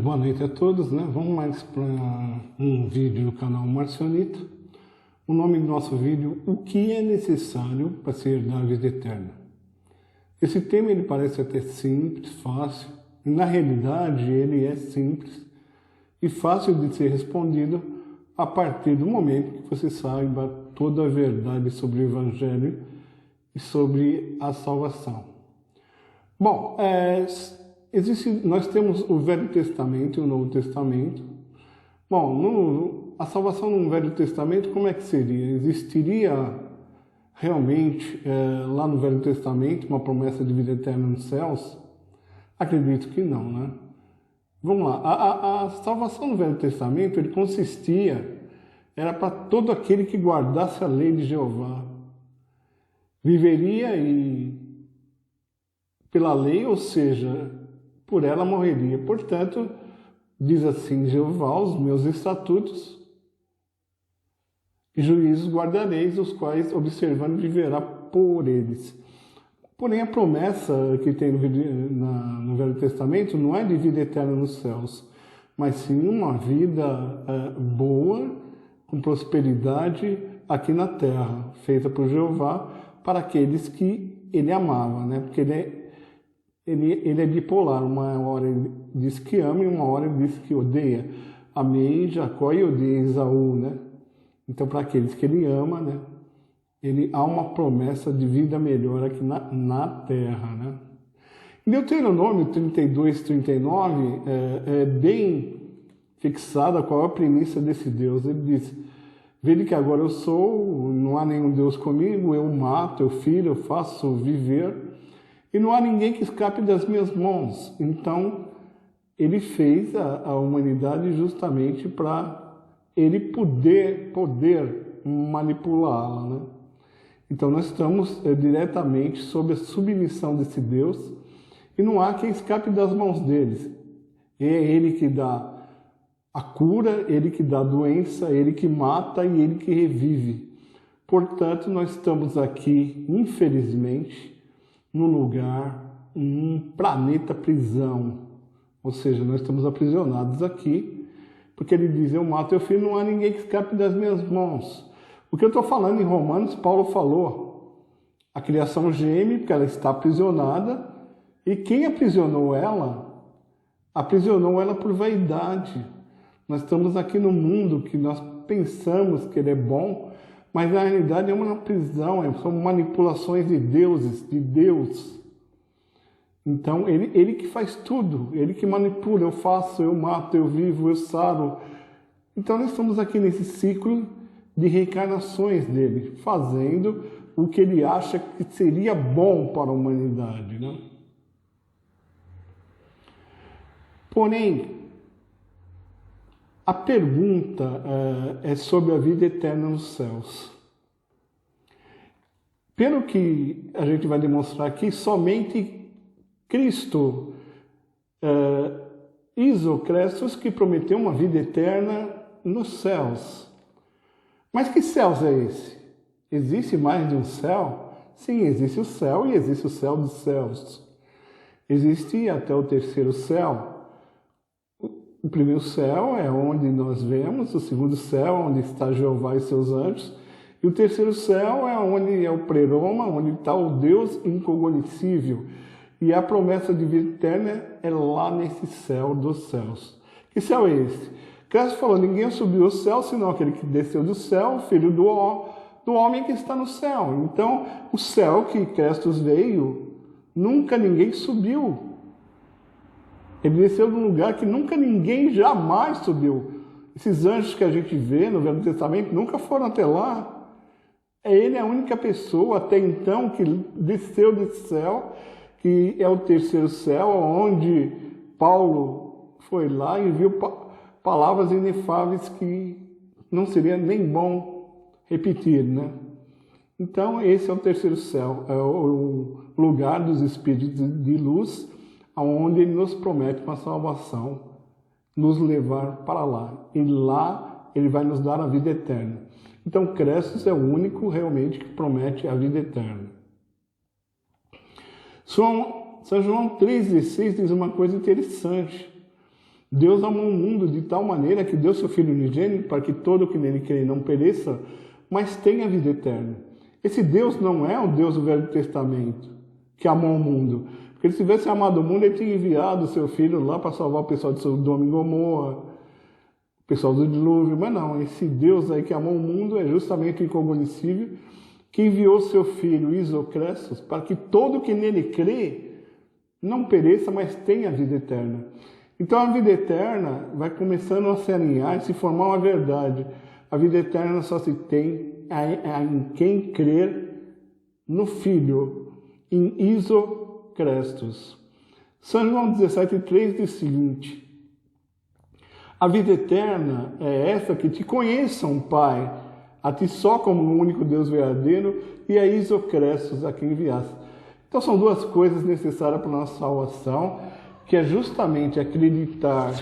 Boa noite a todos, né? Vamos mais para um vídeo do canal Marcionita. O nome do nosso vídeo: o que é necessário para se herdar a vida eterna? Esse tema ele parece até simples, fácil, e na realidade ele é simples e fácil de ser respondido a partir do momento que você saiba toda a verdade sobre o Evangelho e sobre a salvação. Bom, nós temos o Velho Testamento e o Novo Testamento. Bom, a salvação no Velho Testamento, como é que seria? Existiria realmente lá no Velho Testamento uma promessa de vida eterna nos céus? Acredito que não, né? Vamos lá, a salvação no Velho Testamento era para todo aquele que guardasse a lei de Jeová. Viveria pela lei, ou seja, por ela morreria. Portanto, diz assim Jeová: os meus estatutos e juízos guardareis, os quais observando viverá por eles. Porém, a promessa que tem no Velho Testamento não é de vida eterna nos céus, mas sim uma vida boa, com prosperidade aqui na terra, feita por Jeová para aqueles que ele amava, né? Porque ele é bipolar, uma hora ele diz que ama e uma hora ele diz que odeia. Amei Jacó e odiei Esaú, né? Então, para aqueles que ele ama, né? Há uma promessa de vida melhor aqui na terra, né? Em Deuteronômio 32, 39, é bem fixada qual é a premissa desse Deus. Ele diz: vede que agora eu sou, não há nenhum Deus comigo, eu mato, eu firo, eu faço viver, e não há ninguém que escape das minhas mãos. Então, ele fez a humanidade justamente para ele poder manipulá-la, né? Então, nós estamos diretamente sob a submissão desse Deus e não há quem escape das mãos deles. É ele que dá a cura, ele que dá a doença, ele que mata e ele que revive. Portanto, nós estamos aqui, infelizmente, num lugar, um planeta prisão. Ou seja, nós estamos aprisionados aqui, porque ele diz: eu mato, eu firo, não há ninguém que escape das minhas mãos. O que eu estou falando em Romanos, Paulo falou: a criação geme, porque ela está aprisionada, e quem aprisionou ela? Aprisionou ela por vaidade. Nós estamos aqui no mundo que nós pensamos que ele é bom, mas na realidade é uma prisão, são manipulações de deuses, de Deus. Então, ele que faz tudo, ele que manipula: eu faço, eu mato, eu vivo, eu saro. Então, nós estamos aqui nesse ciclo de reencarnações dele, fazendo o que ele acha que seria bom para a humanidade, né? Porém, a pergunta é sobre a vida eterna nos céus. Pelo que a gente vai demonstrar aqui, somente Cristo, Isocrestos, que prometeu uma vida eterna nos céus. Mas que céus é esse? Existe mais de um céu? Sim, existe o céu e existe o céu dos céus. Existe até o terceiro céu. O primeiro céu é onde nós vemos, o segundo céu é onde está Jeová e seus anjos, e o terceiro céu é onde é o pleroma, onde está o Deus incognoscível. E a promessa de vida eterna é lá nesse céu dos céus. Que céu é esse? Cristo falou: ninguém subiu ao céu, senão aquele que desceu do céu, o filho do homem que está no céu. Então, o céu que Cristo veio, nunca ninguém subiu. Ele desceu de um lugar que nunca ninguém jamais subiu. Esses anjos que a gente vê no Velho Testamento nunca foram até lá. Ele é a única pessoa até então que desceu desse céu, que é o terceiro céu, onde Paulo foi lá e viu palavras inefáveis que não seria nem bom repetir, né? Então, esse é o terceiro céu, é o lugar dos espíritos de luz, onde ele nos promete uma salvação, nos levar para lá. E lá ele vai nos dar a vida eterna. Então, Crestos é o único realmente que promete a vida eterna. São João 3,16 diz uma coisa interessante. Deus amou o mundo de tal maneira que deu seu Filho unigênito para que todo que nele crê não pereça, mas tenha vida eterna. Esse Deus não é o Deus do Velho Testamento, que amou o mundo. Porque se tivesse amado o mundo, ele tinha enviado o seu Filho lá para salvar o pessoal de Sodoma e Gomorra, o pessoal do dilúvio. Mas não, esse Deus aí que amou o mundo é justamente o incognoscível, que enviou seu Filho, Isocrestos, para que todo que nele crê não pereça, mas tenha vida eterna. Então a vida eterna vai começando a se alinhar e se formar uma verdade. A vida eterna só se tem em quem crer no Filho, em Isocrestos. São João 17,3 diz o seguinte: a vida eterna é essa, que te conheçam, Pai, a ti só como o único Deus verdadeiro, e a Isocrestos, a quem enviaste. Então são duas coisas necessárias para a nossa salvação, que é justamente acreditar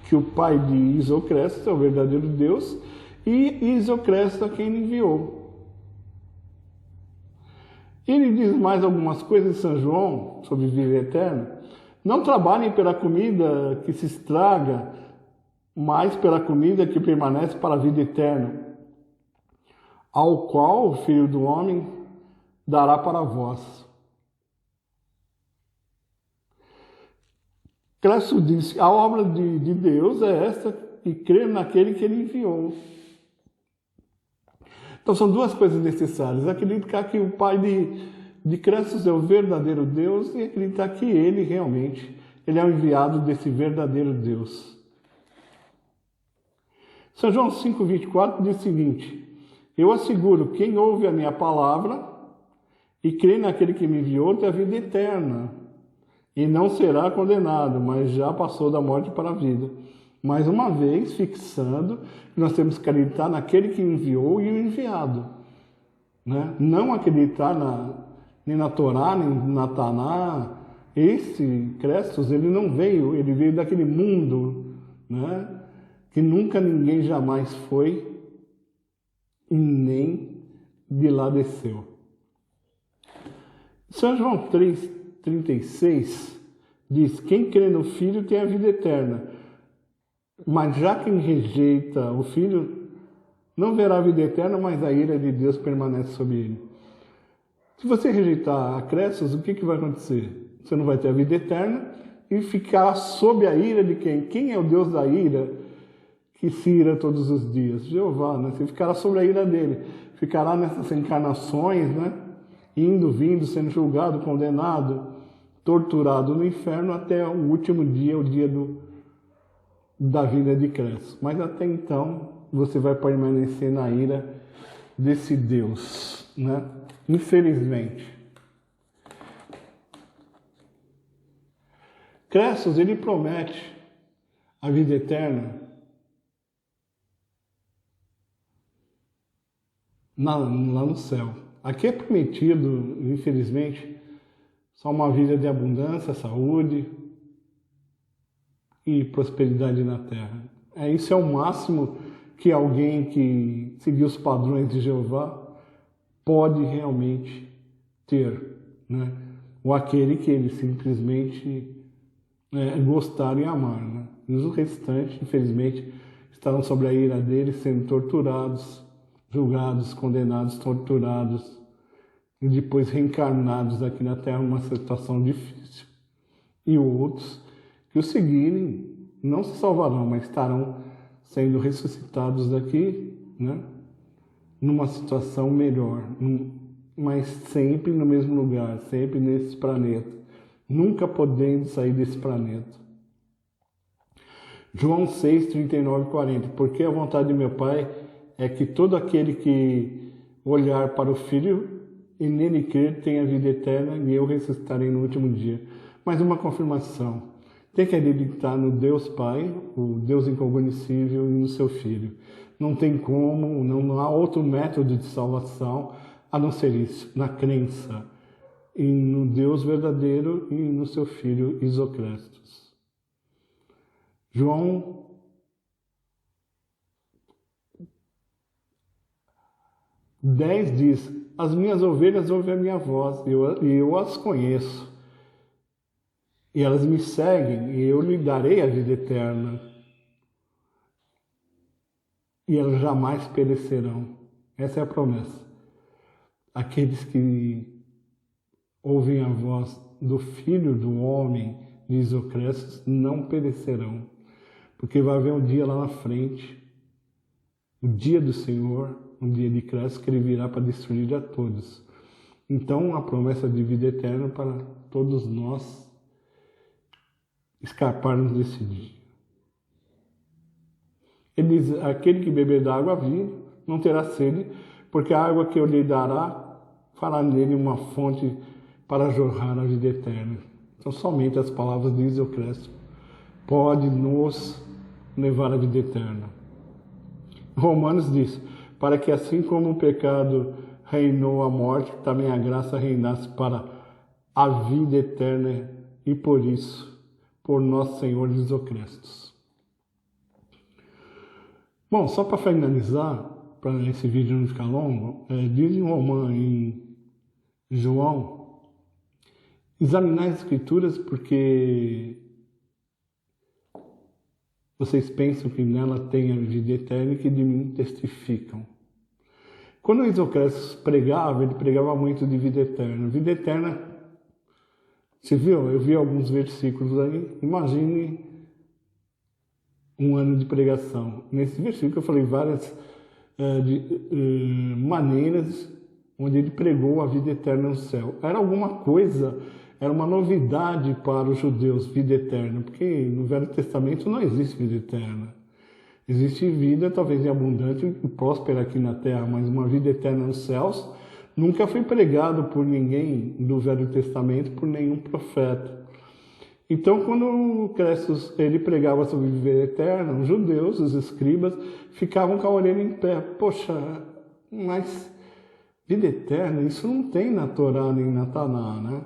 que o Pai de Isocrestos é o verdadeiro Deus e Isocrestos é quem ele enviou. Ele diz mais algumas coisas em São João sobre vida eterna. Não trabalhem pela comida que se estraga, mas pela comida que permanece para a vida eterna, ao qual o Filho do Homem dará para vós. Cristo disse: a obra de Deus é esta, e crer naquele que ele enviou. Então são duas coisas necessárias: acreditar que o Pai de Cristo é o verdadeiro Deus e acreditar que ele realmente ele é o enviado desse verdadeiro Deus. São João 5,24 diz o seguinte: eu asseguro, quem ouve a minha palavra e crê naquele que me enviou tem a vida eterna, e não será condenado, mas já passou da morte para a vida. Mais uma vez, fixando que nós temos que acreditar naquele que enviou e o enviado. Né? Não acreditar nem na Torá, nem na Taná. Esse Crestos, ele não veio, ele veio daquele mundo, né? Que nunca ninguém jamais foi e nem de lá desceu. São João 3,36 diz: quem crê no Filho tem a vida eterna, mas já quem rejeita o Filho não verá a vida eterna, mas a ira de Deus permanece sobre ele. Se você rejeitar a Crestos, o que vai acontecer? Você não vai ter a vida eterna e ficar sob a ira de quem? Quem é o Deus da ira que se ira todos os dias? Jeová, né? Você ficará sobre a ira dele, ficará nessas encarnações, né? Indo, vindo, sendo julgado, condenado, torturado no inferno até o último dia, o dia da vida de Cristo. Mas até então, você vai permanecer na ira desse Deus, né? Infelizmente. Cristo, ele promete a vida eterna lá no céu. Aqui é prometido, infelizmente, só uma vida de abundância, saúde e prosperidade na terra. Isso é o máximo que alguém que seguir os padrões de Jeová pode realmente ter, né? Ou aquele que ele simplesmente gostar e amar, né? E os restantes, infelizmente, estarão sobre a ira dele, sendo torturados, julgados, condenados, torturados e depois reencarnados aqui na Terra numa situação difícil. E outros que o seguirem não se salvarão, mas estarão sendo ressuscitados daqui, né? Numa situação melhor, mas sempre no mesmo lugar, sempre nesse planeta, nunca podendo sair desse planeta. João 6, 39 e 40. Porque a vontade de meu Pai é que todo aquele que olhar para o Filho e nele crer tenha a vida eterna, e eu ressuscitarei no último dia. Mais uma confirmação. Tem que acreditar no Deus Pai, o Deus incognoscível, e no seu Filho. Não tem como, não há outro método de salvação a não ser isso, na crença e no Deus verdadeiro e no seu Filho Isocrestos. João 10 diz: as minhas ovelhas ouvem a minha voz, e eu as conheço, e elas me seguem, e eu lhe darei a vida eterna, e elas jamais perecerão. Essa é a promessa. Aqueles que ouvem a voz do Filho do Homem, diz o Cristo, não perecerão, porque vai haver um dia lá na frente, o dia do Senhor, um dia de Cristo, que ele virá para destruir a todos. Então, a promessa de vida eterna para todos nós escaparmos desse dia. Ele diz, aquele que beber da água viva não terá sede, porque a água que eu lhe dará fará nele uma fonte para jorrar a vida eterna. Então, somente as palavras de Isocresto pode nos levar à vida eterna. Romanos diz, para que assim como o pecado reinou a morte, também a graça reinasse para a vida eterna, e por isso, por nosso Senhor Jesus Cristo. Bom, só para finalizar, para esse vídeo não ficar longo, diz em João, examinar as Escrituras porque vocês pensam que nela tem a vida eterna e que de mim testificam. Quando o Isocrates pregava, ele pregava muito de vida eterna. Vida eterna, você viu? Eu vi alguns versículos aí. Imagine um ano de pregação. Nesse versículo eu falei várias maneiras onde ele pregou a vida eterna no céu. Era alguma coisa, era uma novidade para os judeus, vida eterna, porque no Velho Testamento não existe vida eterna. Existe vida, talvez abundante e próspera aqui na terra, mas uma vida eterna nos céus nunca foi pregado por ninguém do Velho Testamento, por nenhum profeta. Então, quando Cristo ele pregava sobre vida eterna, os judeus, os escribas, ficavam com a orelha em pé. Poxa, mas vida eterna, isso não tem na Torá nem na Taná, né?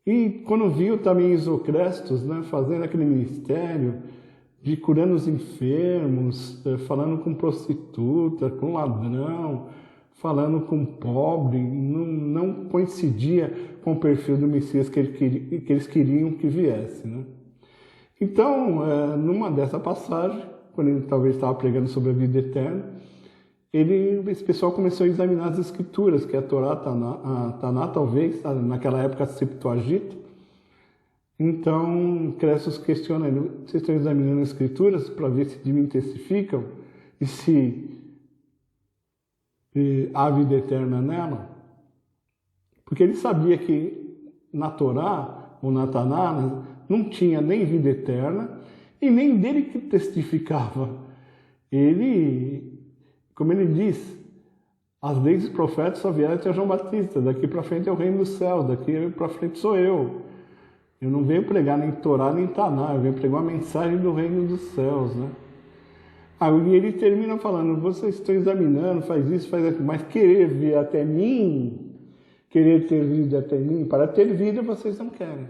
E quando viu também Isocrestos, né, fazendo aquele ministério de curando os enfermos, falando com prostituta, com ladrão, falando com pobre, não coincidia com o perfil do Messias que eles queriam que viesse, né? Então, numa dessa passagem, quando ele talvez estava pregando sobre a vida eterna, esse pessoal começou a examinar as Escrituras, que é a Torá, a Taná, talvez, naquela época a Septuaginta. Então, Cressos questiona ele, vocês estão examinando as Escrituras para ver se de mim testificam e se há vida eterna nela? Porque ele sabia que na Torá, ou na Taná, não tinha nem vida eterna e nem dele que testificava. Ele, como ele diz, as leis dos profetas só vieram até João Batista, daqui para frente é o reino do céu, daqui para frente sou eu. Eu não venho pregar nem Torá nem Taná, eu venho pregar uma mensagem do reino dos céus, né? Aí ele termina falando, vocês estão examinando, faz isso, faz aquilo, mas querer vir até mim, querer ter vida até mim, para ter vida vocês não querem.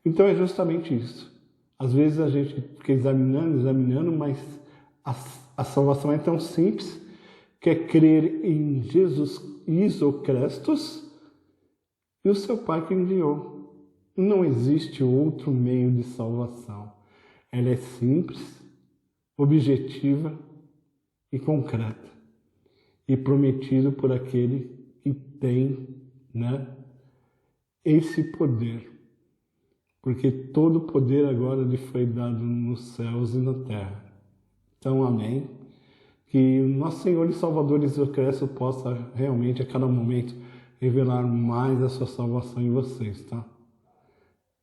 Então é justamente isso. Às vezes a gente fica examinando, mas a salvação é tão simples, que é crer em Jesus Isocrestos e o seu Pai que enviou. Não existe outro meio de salvação. Ela é simples, objetiva e concreta. E prometido por aquele que tem, né, esse poder. Porque todo o poder agora lhe foi dado nos céus e na terra. Então, amém. Que o nosso Senhor e Salvador Jesus Cristo possa realmente, a cada momento, revelar mais a sua salvação em vocês, tá?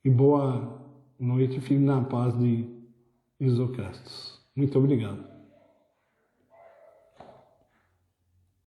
E boa noite, fique na paz de Isocrestos. Muito obrigado.